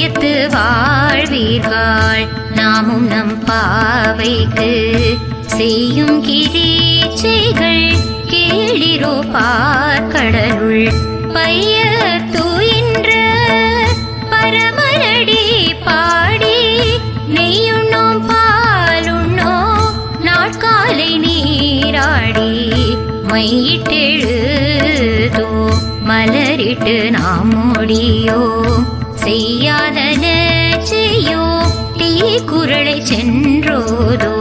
வையத்து வாழ்வீர்கள் நாமும் நம் பாவைக்கு செய்யும் கிரீச்சைகள் கேளிரோ பார்க்கடலுள் பைய தூயின்ற பரமரடி பாடி நெய்யுண்ணோம் பாலுண்ணோம் நாட்காலை நீராடி மையிட்டெழுதோ மலரிட்டு நாம் முடியோ செய்யாதன செய்யோ தீ குரலை சென்றோதோ